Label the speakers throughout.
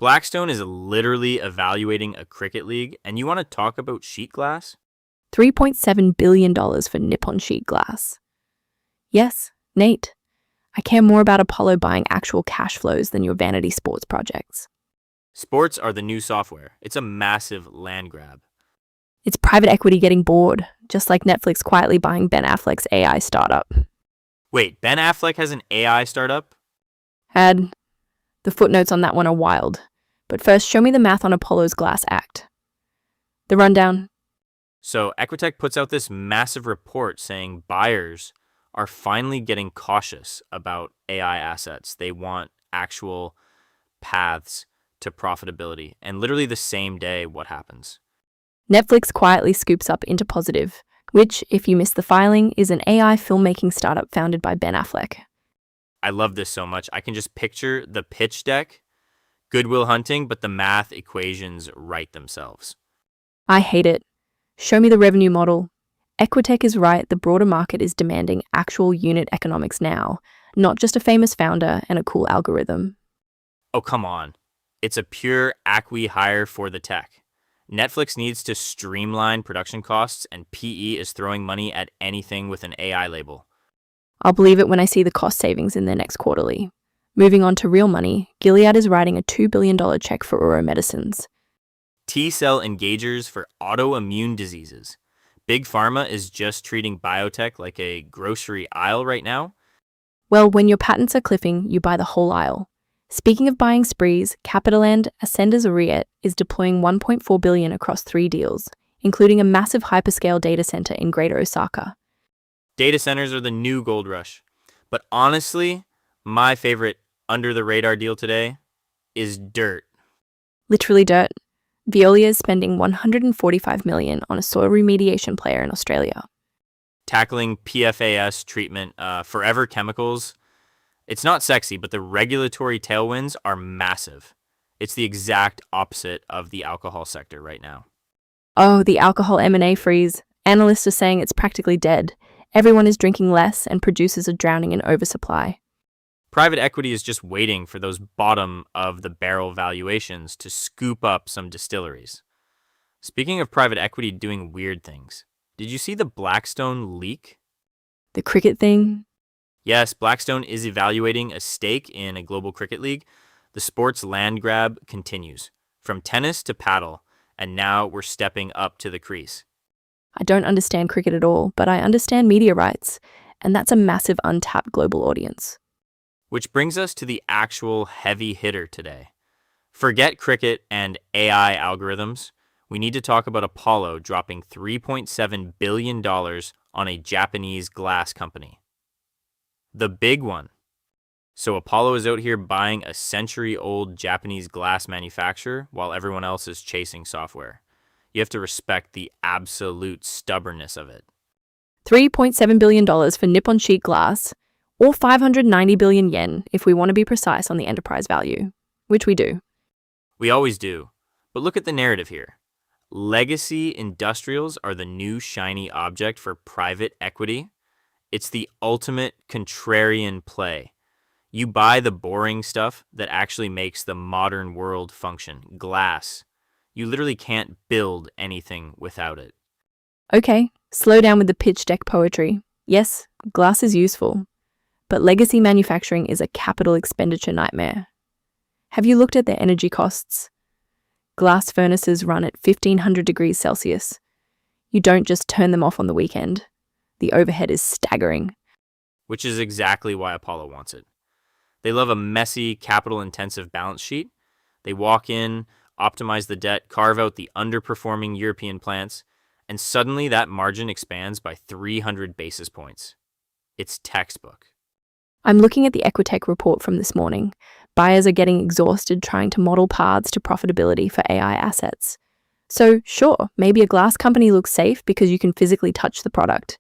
Speaker 1: Blackstone is literally evaluating a cricket league, and you want to talk about sheet glass?
Speaker 2: $3.7 billion for Nippon Sheet Glass. Yes, Nate. I care more about Apollo buying actual cash flows than your vanity sports projects.
Speaker 1: Sports are the new software. It's a massive land grab.
Speaker 2: It's private equity getting bored, just like Netflix quietly buying Ben Affleck's AI startup.
Speaker 1: Wait, Ben Affleck has an AI startup?
Speaker 2: The footnotes on that one are wild. But first, show me the math on Apollo's Glass Act. The rundown.
Speaker 1: So Equitech puts out this massive report saying buyers are finally getting cautious about AI assets. They want actual paths to profitability. And literally the same day, what happens?
Speaker 2: Netflix quietly scoops up into Positive, which, if you missed the filing, is an AI filmmaking startup founded by Ben Affleck.
Speaker 1: I love this so much. I can just picture the pitch deck, Goodwill Hunting, but the math equations write themselves.
Speaker 2: I hate it. Show me the revenue model. Equitech is right, the broader market is demanding actual unit economics now, not just a famous founder and a cool algorithm.
Speaker 1: Oh, come on. It's a pure acqui-hire for the tech. Netflix needs to streamline production costs, and PE is throwing money at anything with an AI label.
Speaker 2: I'll believe it when I see the cost savings in their next quarterly. Moving on to real money, Gilead is writing a $2 billion check for Ouro Medicines.
Speaker 1: T-cell engagers for autoimmune diseases. Big Pharma is just treating biotech like a grocery aisle right now.
Speaker 2: Well, when your patents are cliffing, you buy the whole aisle. Speaking of buying sprees, CapitaLand Ascendas REIT is deploying $1.4 billion across 3 deals, including a massive hyperscale data center in Greater Osaka.
Speaker 1: Data centers are the new gold rush. But honestly, my favorite under-the-radar deal today is dirt.
Speaker 2: Literally dirt. Veolia is spending $145 million on a soil remediation player in Australia.
Speaker 1: Tackling PFAS treatment, forever chemicals. It's not sexy, but the regulatory tailwinds are massive. It's the exact opposite of the alcohol sector right now.
Speaker 2: Oh, the alcohol M&A freeze. Analysts are saying it's practically dead. Everyone is drinking less and producers are drowning in oversupply.
Speaker 1: Private equity is just waiting for those bottom-of-the-barrel valuations to scoop up some distilleries. Speaking of private equity doing weird things, did you see the Blackstone leak?
Speaker 2: The cricket thing?
Speaker 1: Yes, Blackstone is evaluating a stake in a global cricket league. The sports land grab continues, from tennis to paddle, and now we're stepping up to the crease.
Speaker 2: I don't understand cricket at all, but I understand media rights, and that's a massive untapped global audience.
Speaker 1: Which brings us to the actual heavy hitter today. Forget cricket and AI algorithms. We need to talk about Apollo dropping $3.7 billion on a Japanese glass company. The big one. So Apollo is out here buying a century-old Japanese glass manufacturer while everyone else is chasing software. You have to respect the absolute stubbornness of it.
Speaker 2: $3.7 billion for Nippon Sheet Glass, or 590 billion yen if we want to be precise on the enterprise value, which we do.
Speaker 1: We always do. But look at the narrative here. Legacy industrials are the new shiny object for private equity. It's the ultimate contrarian play. You buy the boring stuff that actually makes the modern world function. Glass. You literally can't build anything without it.
Speaker 2: Okay, slow down with the pitch deck poetry. Yes, glass is useful, but legacy manufacturing is a capital expenditure nightmare. Have you looked at their energy costs? Glass furnaces run at 1500 degrees Celsius. You don't just turn them off on the weekend. The overhead is staggering.
Speaker 1: Which is exactly why Apollo wants it. They love a messy, capital-intensive balance sheet. They walk in, optimize the debt, carve out the underperforming European plants, and suddenly that margin expands by 300 basis points. It's textbook.
Speaker 2: I'm looking at the Equitech report from this morning. Buyers are getting exhausted trying to model paths to profitability for AI assets. So, sure, maybe a glass company looks safe because you can physically touch the product.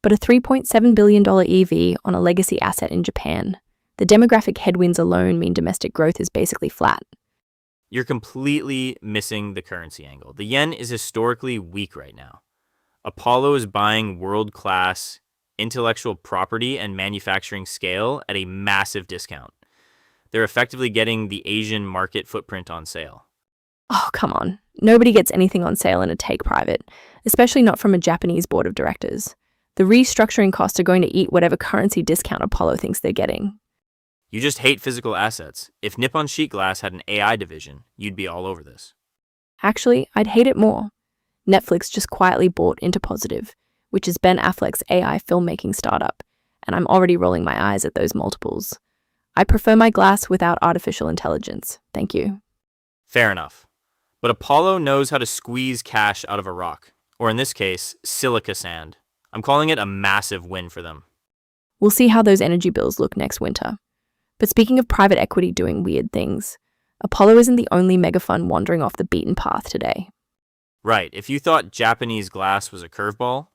Speaker 2: But a $3.7 billion EV on a legacy asset in Japan, the demographic headwinds alone mean domestic growth is basically flat.
Speaker 1: You're completely missing the currency angle. The yen is historically weak right now. Apollo is buying world-class intellectual property and manufacturing scale at a massive discount. They're effectively getting the Asian market footprint on sale.
Speaker 2: Oh, come on. Nobody gets anything on sale in a take private, especially not from a Japanese board of directors. The restructuring costs are going to eat whatever currency discount Apollo thinks they're getting.
Speaker 1: You just hate physical assets. If Nippon Sheet Glass had an AI division, you'd be all over this.
Speaker 2: Actually, I'd hate it more. Netflix just quietly bought into Positive, which is Ben Affleck's AI filmmaking startup, and I'm already rolling my eyes at those multiples. I prefer my glass without artificial intelligence. Thank you.
Speaker 1: Fair enough. But Apollo knows how to squeeze cash out of a rock, or in this case, silica sand. I'm calling it a massive win for them.
Speaker 2: We'll see how those energy bills look next winter. But speaking of private equity doing weird things, Apollo isn't the only mega fund wandering off the beaten path today.
Speaker 1: Right, if you thought Japanese glass was a curveball,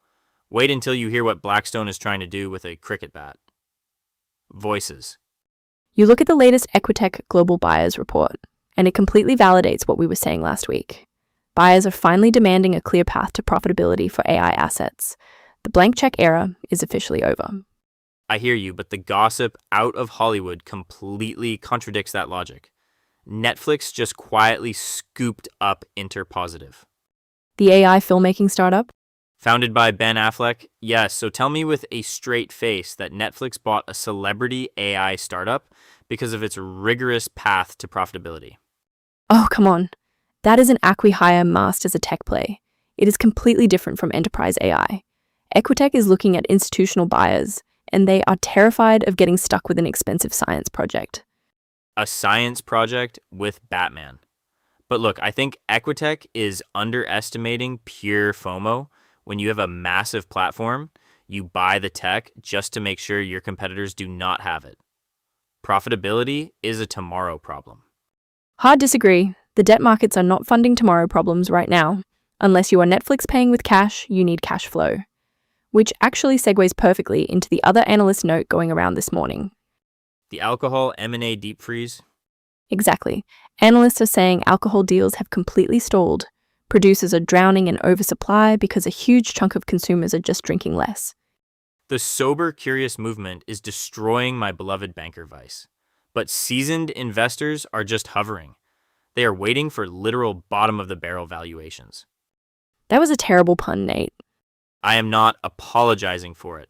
Speaker 1: wait until you hear what Blackstone is trying to do with a cricket bat. Voices.
Speaker 2: You look at the latest Equitech Global Buyers report, and it completely validates what we were saying last week. Buyers are finally demanding a clear path to profitability for AI assets. The blank check era is officially over.
Speaker 1: I hear you, but the gossip out of Hollywood completely contradicts that logic. Netflix just quietly scooped up Interpositive.
Speaker 2: The AI filmmaking startup?
Speaker 1: Founded by Ben Affleck? Yes, so tell me with a straight face that Netflix bought a celebrity AI startup because of its rigorous path to profitability.
Speaker 2: Oh, come on. That is an acqui-hire masked as a tech play. It is completely different from enterprise AI. Equitech is looking at institutional buyers, and they are terrified of getting stuck with an expensive science project.
Speaker 1: A science project with Batman. But look, I think Equitech is underestimating pure FOMO. When you have a massive platform, you buy the tech just to make sure your competitors do not have it. Profitability is a tomorrow problem.
Speaker 2: Hard disagree. The debt markets are not funding tomorrow problems right now. Unless you are Netflix paying with cash, you need cash flow. Which actually segues perfectly into the other analyst note going around this morning.
Speaker 1: The alcohol M&A deep freeze?
Speaker 2: Exactly. Analysts are saying alcohol deals have completely stalled. Producers are drowning in oversupply because a huge chunk of consumers are just drinking less.
Speaker 1: The sober curious movement is destroying my beloved banker vice. But seasoned investors are just hovering. They are waiting for literal bottom-of-the-barrel valuations.
Speaker 2: That was a terrible pun, Nate.
Speaker 1: I am not apologizing for it.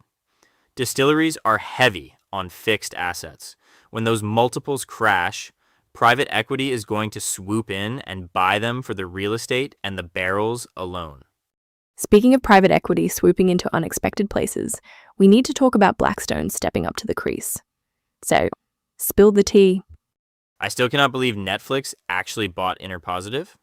Speaker 1: Distilleries are heavy on fixed assets. When those multiples crash, private equity is going to swoop in and buy them for the real estate and the barrels alone.
Speaker 2: Speaking of private equity swooping into unexpected places, we need to talk about Blackstone stepping up to the crease. So, spill the tea.
Speaker 1: I still cannot believe Netflix actually bought Interpositive.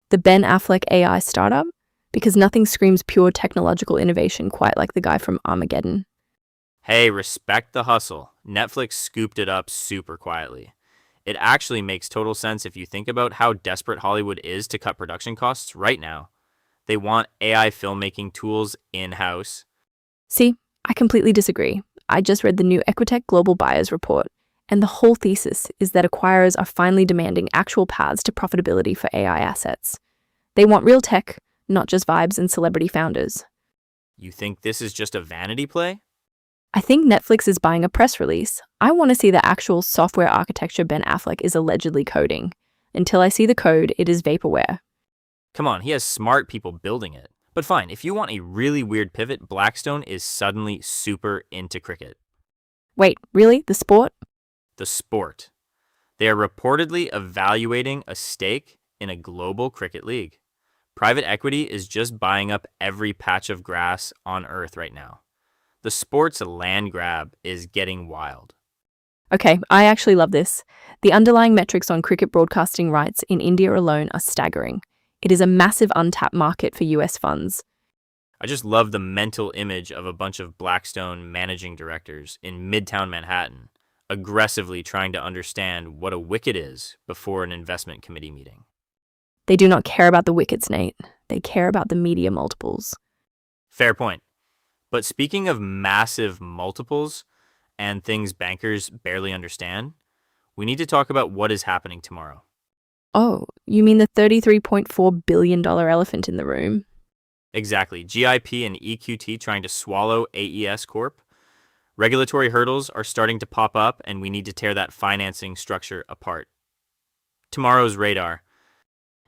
Speaker 2: The Ben Affleck AI startup? Because nothing screams pure technological innovation quite like the guy from Armageddon.
Speaker 1: Hey, respect the hustle. Netflix scooped it up super quietly. It actually makes total sense if you think about how desperate Hollywood is to cut production costs right now. They want AI filmmaking tools in-house.
Speaker 2: See, I completely disagree. I just read the new Equitech Global Buyers report, and the whole thesis is that acquirers are finally demanding actual paths to profitability for AI assets. They want real tech, not just vibes and celebrity founders.
Speaker 1: You think this is just a vanity play?
Speaker 2: I think Netflix is buying a press release. I want to see the actual software architecture Ben Affleck is allegedly coding. Until I see the code, it is vaporware.
Speaker 1: Come on, he has smart people building it. But fine, if you want a really weird pivot, Blackstone is suddenly super into cricket.
Speaker 2: Wait, really? The sport?
Speaker 1: The sport. They are reportedly evaluating a stake in a global cricket league. Private equity is just buying up every patch of grass on Earth right now. The sport's land grab is getting wild.
Speaker 2: Okay, I actually love this. The underlying metrics on cricket broadcasting rights in India alone are staggering. It is a massive untapped market for US funds.
Speaker 1: I just love the mental image of a bunch of Blackstone managing directors in Midtown Manhattan, aggressively trying to understand what a wicket is before an investment committee meeting.
Speaker 2: They do not care about the wickets, Nate. They care about the media multiples.
Speaker 1: Fair point. But speaking of massive multiples and things bankers barely understand, we need to talk about what is happening tomorrow.
Speaker 2: Oh, you mean the $33.4 billion elephant in the room?
Speaker 1: Exactly. GIP and EQT trying to swallow AES Corp. Regulatory hurdles are starting to pop up, and we need to tear that financing structure apart. Tomorrow's radar.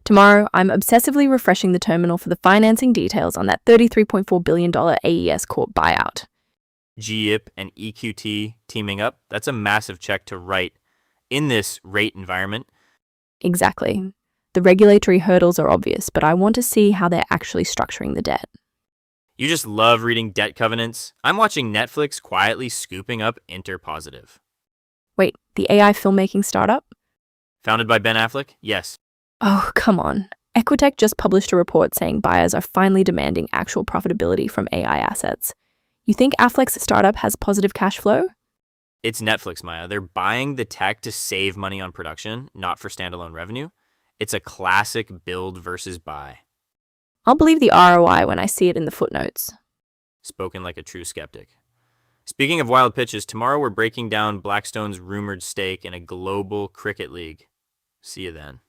Speaker 2: Tomorrow, I'm obsessively refreshing the terminal for the financing details on that $33.4 billion AES Corp buyout.
Speaker 1: GIP and EQT teaming up, that's a massive check to write in this rate environment.
Speaker 2: Exactly. The regulatory hurdles are obvious, but I want to see how they're actually structuring the debt.
Speaker 1: You just love reading debt covenants. I'm watching Netflix quietly scooping up Interpositive.
Speaker 2: Wait, the AI filmmaking startup?
Speaker 1: Founded by Ben Affleck? Yes.
Speaker 2: Oh, come on. Equitech just published a report saying buyers are finally demanding actual profitability from AI assets. You think Affleck's startup has positive cash flow?
Speaker 1: It's Netflix, Maya. They're buying the tech to save money on production, not for standalone revenue. It's a classic build versus buy.
Speaker 2: I'll believe the ROI when I see it in the footnotes.
Speaker 1: Spoken like a true skeptic. Speaking of wild pitches, tomorrow we're breaking down Blackstone's rumored stake in a global cricket league. See you then.